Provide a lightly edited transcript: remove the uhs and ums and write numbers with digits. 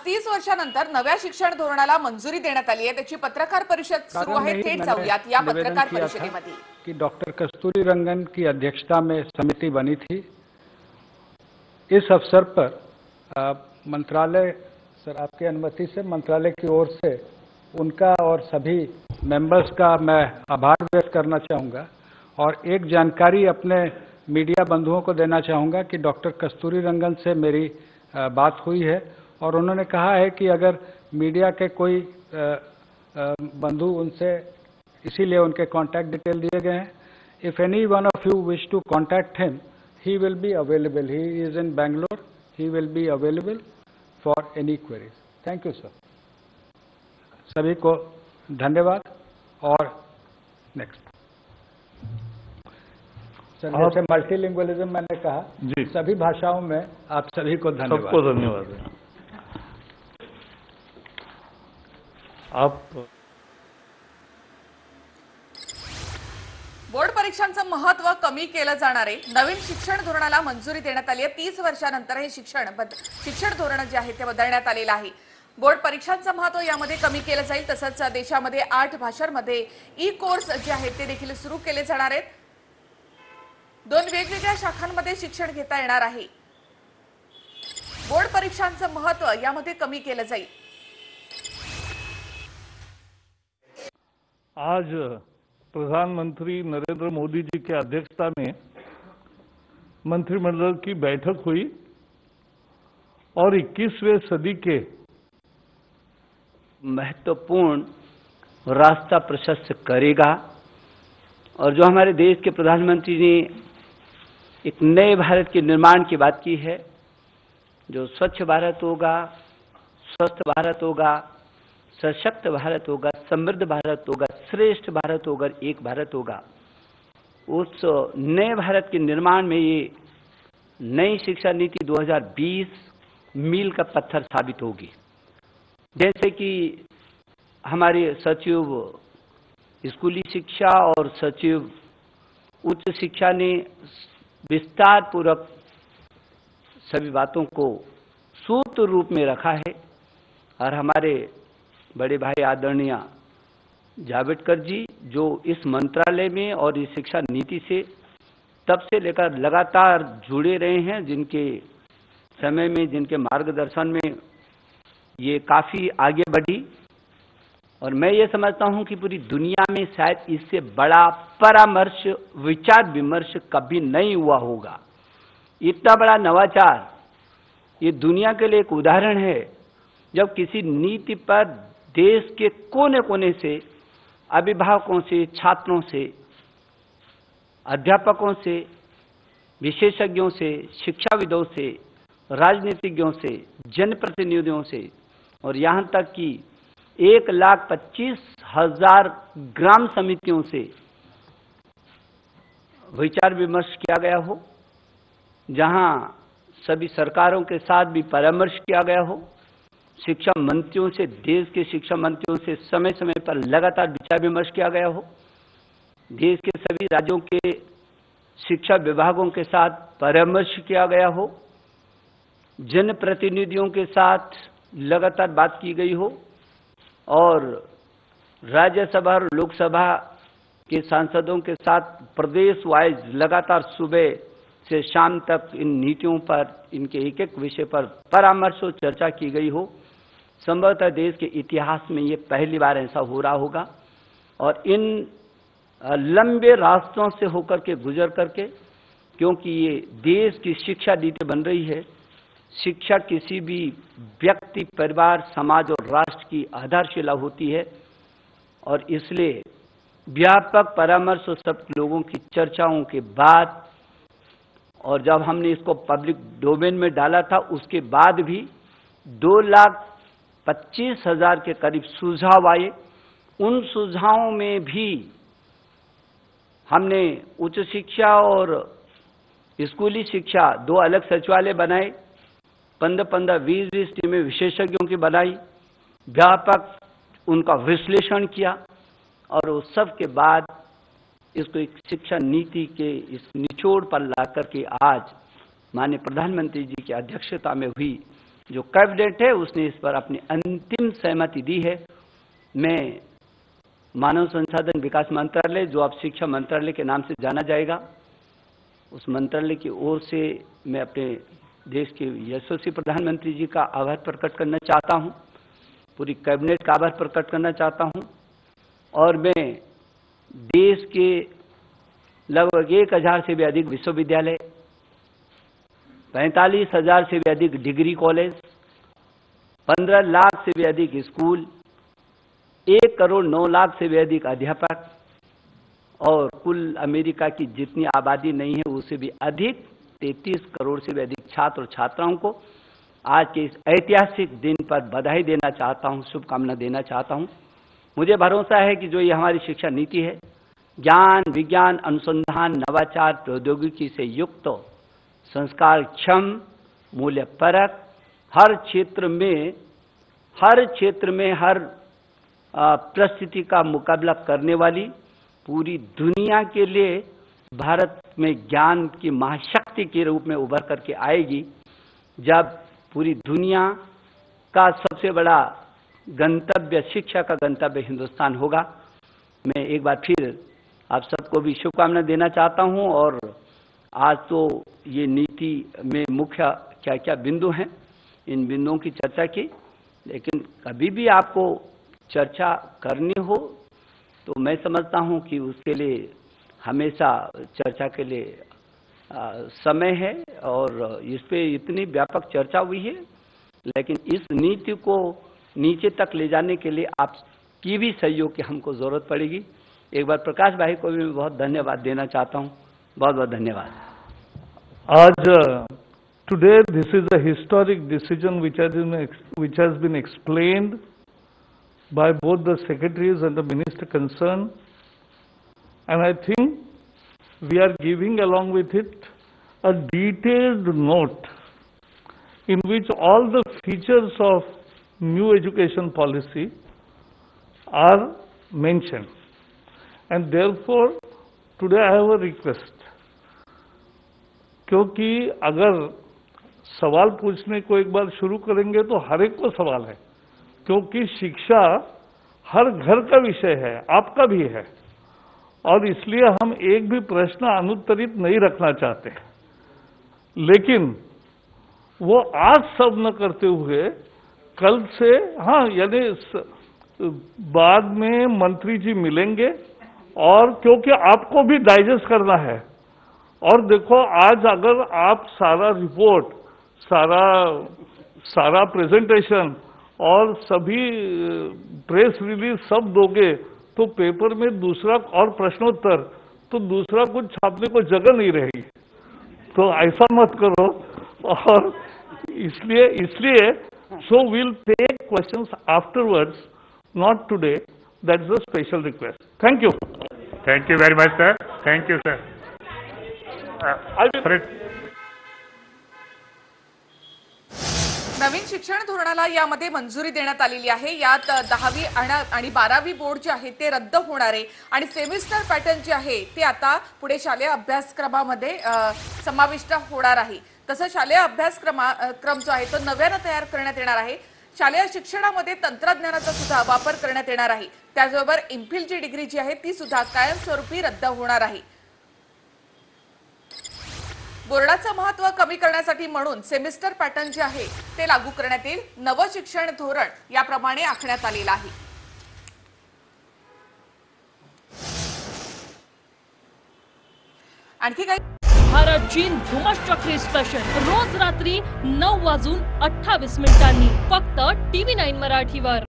30 वर्षानंतर नव्या शिक्षण धोरणाला मंजुरी देण्यात आली आहे। त्याची पत्रकार परिषद सुरू आहे। थेट जाऊयात या पत्रकार परिषदेमध्ये कि डॉक्टर कस्तूरी रंगन की अध्यक्षता में समिति बनी थी। इस अवसर पर मंत्रालय, सर आपकी अनुमति से मंत्रालय की ओर से उनका और सभी मेंबर्स का मैं आभार व्यक्त करना चाहूँगा और एक जानकारी अपने मीडिया बंधुओं को देना चाहूँगा कि डॉक्टर कस्तूरी रंगन से मेरी बात हुई है और उन्होंने कहा है कि अगर मीडिया के कोई बंधु उनसे, इसीलिए उनके कॉन्टैक्ट डिटेल दिए गए हैं। If any one of you wish to contact him, he will be available. He is in Bangalore, he will be available for any queries. Thank you sir. सभी को धन्यवाद। और नेक्स्ट सर, जैसे मल्टीलिंगुअलिज्म मैंने कहा जी, सभी भाषाओं में आप सभी को धन्यवाद। सबको धन्यवाद। आप बोर्ड परीक्षांचं महत्त्व कमी केलं जाणार आहे। नवीन शिक्षण धोरणाला मंजुरी देण्यात आली आहे। 30 वर्षानंतर हे शिक्षण धोरण जे आहे ते बदलण्यात आलेलं आहे। बोर्ड परीक्षांचं महत्त्व यामध्ये कमी केलं जाईल। तसंच देशामध्ये 8 भाषांमध्ये ई कोर्स जे आहेत ते देखील सुरू केले जाणार आहेत। 2 वेगवेगळ्या शाखांमध्ये शिक्षण घेता येणार आहे। बोर्ड परीक्षांचं महत्त्व यामध्ये कमी केलं जाईल। आज प्रधानमंत्री नरेंद्र मोदी जी की अध्यक्षता में मंत्रिमंडल की बैठक हुई और 21वें सदी के महत्वपूर्ण रास्ता प्रशस्त करेगा। और जो हमारे देश के प्रधानमंत्री ने एक नए भारत के निर्माण की बात की है, जो स्वच्छ भारत होगा, स्वस्थ भारत होगा, सशक्त भारत होगा, समृद्ध भारत होगा, श्रेष्ठ भारत होगा, एक भारत होगा। उस नए भारत के निर्माण में ये नई शिक्षा नीति 2020 मील का पत्थर साबित होगी। जैसे कि हमारे सचिव स्कूली शिक्षा और सचिव उच्च शिक्षा ने विस्तार पूर्वक सभी बातों को सूत्र रूप में रखा है और हमारे बड़े भाई आदरणीय जावड़ेकर जी जो इस मंत्रालय में और इस शिक्षा नीति से तब से लेकर लगातार जुड़े रहे हैं, जिनके समय में, जिनके मार्गदर्शन में ये काफी आगे बढ़ी। और मैं ये समझता हूं कि पूरी दुनिया में शायद इससे बड़ा परामर्श, विचार विमर्श कभी नहीं हुआ होगा। इतना बड़ा नवाचार ये दुनिया के लिए एक उदाहरण है, जब किसी नीति पर देश के कोने कोने से, अभिभावकों से, छात्रों से, अध्यापकों से, विशेषज्ञों से, शिक्षाविदों से, राजनीतिज्ञों से, जनप्रतिनिधियों से और यहां तक कि 1,25,000 ग्राम समितियों से विचार विमर्श किया गया हो, जहां सभी सरकारों के साथ भी परामर्श किया गया हो, शिक्षा मंत्रियों से, देश के शिक्षा मंत्रियों से समय समय पर लगातार विचार विमर्श किया गया हो, देश के सभी राज्यों के शिक्षा विभागों के साथ परामर्श किया गया हो, जनप्रतिनिधियों के साथ लगातार बात की गई हो और राज्यसभा और लोकसभा के सांसदों के साथ प्रदेश वाइज लगातार सुबह से शाम तक इन नीतियों पर, इनके एक एक विषय पर परामर्श और चर्चा की गई हो। संभवतः देश के इतिहास में ये पहली बार ऐसा हो रहा होगा। और इन लंबे रास्तों से होकर के, गुजर करके, क्योंकि ये देश की शिक्षा नीति बन रही है, शिक्षा किसी भी व्यक्ति, परिवार, समाज और राष्ट्र की आधारशिला होती है और इसलिए व्यापक परामर्श और सब लोगों की चर्चाओं के बाद और जब हमने इसको पब्लिक डोमेन में डाला था उसके बाद भी 2,25,000 के करीब सुझाव आए। उन सुझावों में भी हमने उच्च शिक्षा और स्कूली शिक्षा 2 अलग सचिवालय बनाए, 15-15, 20-20 टीमें विशेषज्ञों की बनाई, व्यापक उनका विश्लेषण किया और उस सब के बाद इसको एक शिक्षा नीति के इस निचोड़ पर ला करके आज माननीय प्रधानमंत्री जी की अध्यक्षता में हुई जो कैबिनेट है उसने इस पर अपनी अंतिम सहमति दी है। मैं मानव संसाधन विकास मंत्रालय, जो अब शिक्षा मंत्रालय के नाम से जाना जाएगा, उस मंत्रालय की ओर से मैं अपने देश के यशस्वी प्रधानमंत्री जी का आभार प्रकट करना चाहता हूं, पूरी कैबिनेट का आभार प्रकट करना चाहता हूं, और मैं देश के लगभग 1000 से भी अधिक विश्वविद्यालय, 45,000 से भी अधिक डिग्री कॉलेज, 15 लाख से भी अधिक स्कूल, 1 करोड़ 9 लाख से भी अधिक अध्यापक और कुल अमेरिका की जितनी आबादी नहीं है उससे भी अधिक 33 करोड़ से भी अधिक छात्र और छात्राओं को आज के इस ऐतिहासिक दिन पर बधाई देना चाहता हूं, शुभकामना देना चाहता हूं। मुझे भरोसा है कि जो ये हमारी शिक्षा नीति है, ज्ञान, विज्ञान, अनुसंधान, नवाचार, प्रौद्योगिकी से युक्त, संस्कार क्षम, मूल्य परक, हर क्षेत्र में हर परिस्थिति का मुकाबला करने वाली, पूरी दुनिया के लिए भारत में ज्ञान की महाशक्ति के रूप में उभर करके आएगी। जब पूरी दुनिया का सबसे बड़ा गंतव्य, शिक्षा का गंतव्य हिंदुस्तान होगा। मैं एक बार फिर आप सबको भी शुभकामना देना चाहता हूं। और आज तो ये नीति में मुख्य क्या क्या बिंदु हैं, इन बिंदुओं की चर्चा की, लेकिन कभी भी आपको चर्चा करनी हो तो मैं समझता हूं कि उसके लिए हमेशा चर्चा के लिए समय है, और इस पे इतनी व्यापक चर्चा हुई है, लेकिन इस नीति को नीचे तक ले जाने के लिए आपकी भी सहयोग की हमको जरूरत पड़ेगी। एक बार प्रकाश भाई को भी मैं बहुत धन्यवाद देना चाहता हूं। बहुत बहुत धन्यवाद। आज today this is a historic decision which has been explained by both the secretaries and the minister concerned, and I think we are giving along with it a detailed note in which all the features of new education policy are mentioned. And therefore today I have a request, क्योंकि अगर सवाल पूछने को एक बार शुरू करेंगे तो हर एक को सवाल है, क्योंकि शिक्षा हर घर का विषय है, आपका भी है, और इसलिए हम एक भी प्रश्न अनुत्तरित नहीं रखना चाहते। लेकिन वो आज सब न करते हुए कल से, हाँ, यानी बाद में मंत्री जी मिलेंगे, और क्योंकि आपको भी डाइजेस्ट करना है। और देखो, आज अगर आप सारा रिपोर्ट, सारा प्रेजेंटेशन और सभी प्रेस रिलीज सब दोगे तो पेपर में दूसरा और प्रश्नोत्तर, तो दूसरा कुछ छापने को जगह नहीं रहेगी। तो ऐसा मत करो। और इसलिए so will take questions afterwards, not today. That is a special request. Thank you. Thank you very much, sir. Thank you, sir. नवीन शिक्षण धोरणाला यामध्ये मंजुरी देण्यात आलेली आहे। यात 10वी आणि 12वी बोर्ड जे आहे ते रद्द होणार आहे आणि सेमिस्टर पॅटर्न जे आहे ते आता पुढे शालेय अभ्यासक्रमामध्ये समाविष्ट होणार आहे। तसं शालेय अभ्यासक्रम जो आहे तो नव्याने तयार करण्यात येणार आहे। शालेय शिक्षणामध्ये तंत्रज्ञानाचा सुद्धा वापर करण्यात येणार आहे। त्याचबरोबर एमफिल ची डिग्री जी आहे ती सुद्धा कायमस्वरूपी रद्द होणार आहे। बोर्डाचं महत्त्व कमी करण्यासाठी म्हणून सेमिस्टर पॅटर्न जे आहे ते लागू करण्यात येईल। नवं शिक्षण धोरण याप्रमाणे आखण्यात आलेलं आहे। आणखी काही भारत चीन धुमश्चक्री स्पेशल रोज रात्री 9:28 फक्त TV9 मराठीवर।